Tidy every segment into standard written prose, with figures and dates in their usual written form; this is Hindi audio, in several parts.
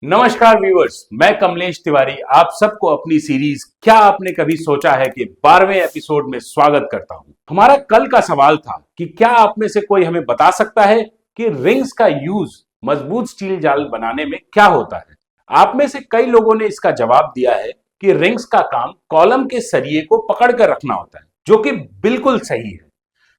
नमस्कार व्यूअर्स, मैं कमलेश तिवारी आप सबको अपनी सीरीज क्या आपने कभी सोचा है कि 12वें एपिसोड में स्वागत करता हूं। हमारा कल का सवाल था कि क्या आप में से कोई हमें बता सकता है कि रिंग्स का यूज मजबूत स्टील जाल बनाने में क्या होता है। आप में से कई लोगों ने इसका जवाब दिया है कि रिंग्स का काम कॉलम के सरिये को पकड़ कर रखना होता है, जो कि बिल्कुल सही है।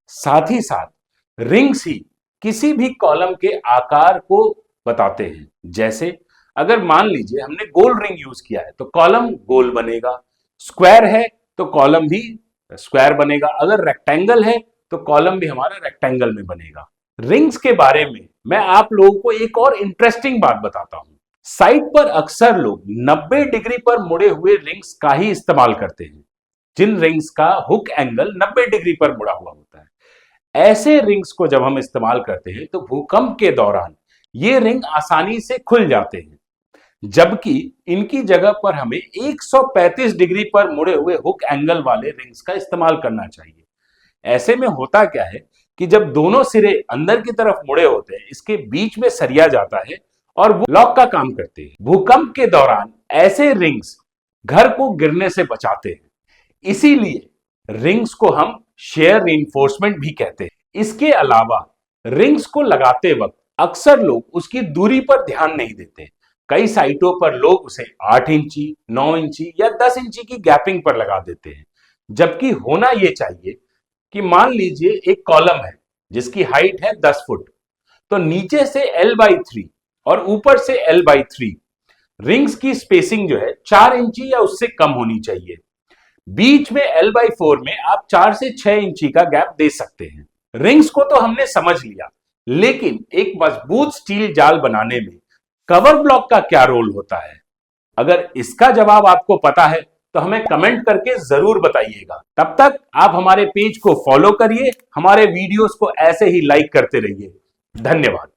साथ ही साथ रिंग्स ही किसी भी कॉलम के आकार को बताते हैं। जैसे अगर मान लीजिए हमने गोल रिंग यूज किया है तो कॉलम गोल बनेगा, स्क्वायर है तो कॉलम भी स्क्वायर बनेगा, अगर रेक्टेंगल है तो कॉलम भी हमारा रेक्टेंगल में बनेगा। रिंग्स के बारे में मैं आप लोगों को एक और इंटरेस्टिंग बात बताता हूं। साइट पर अक्सर लोग 90 डिग्री पर मुड़े हुए रिंग्स का ही इस्तेमाल करते हैं, जिन रिंग्स का हुक एंगल 90 डिग्री पर मुड़ा हुआ होता है। ऐसे रिंग्स को जब हम इस्तेमाल करते हैं तो भूकंप के दौरान ये रिंग आसानी से खुल जाते हैं, जबकि इनकी जगह पर हमें 135 डिग्री पर मुड़े हुए हुक एंगल वाले रिंग्स का इस्तेमाल करना चाहिए। ऐसे में होता क्या है कि जब दोनों सिरे अंदर की तरफ मुड़े होते हैं, इसके बीच में सरिया जाता है और वो लॉक का काम करते हैं। भूकंप के दौरान ऐसे रिंग्स घर को गिरने से बचाते हैं, इसीलिए रिंग्स को हम शेयर रीइंफोर्समेंट भी कहते हैं। इसके अलावा रिंग्स को लगाते वक्त अक्सर लोग उसकी दूरी पर ध्यान नहीं देते। कई साइटों पर लोग उसे 8 इंची, 9 इंची या 10 इंची की गैपिंग पर लगा देते हैं, जबकि होना यह चाहिए कि मान लीजिए एक कॉलम है जिसकी हाइट है 10 फुट, तो नीचे से L/3 और ऊपर से L/3 रिंग्स की स्पेसिंग जो है 4 इंची या उससे कम होनी चाहिए। बीच में L/4 में आप 4 से 6 इंची का गैप दे सकते हैं। रिंग्स को तो हमने समझ लिया, लेकिन एक मजबूत स्टील जाल बनाने में कवर ब्लॉक का क्या रोल होता है? अगर इसका जवाब आपको पता है तो हमें कमेंट करके जरूर बताइएगा। तब तक आप हमारे पेज को फॉलो करिए, हमारे वीडियोस को ऐसे ही लाइक करते रहिए। धन्यवाद।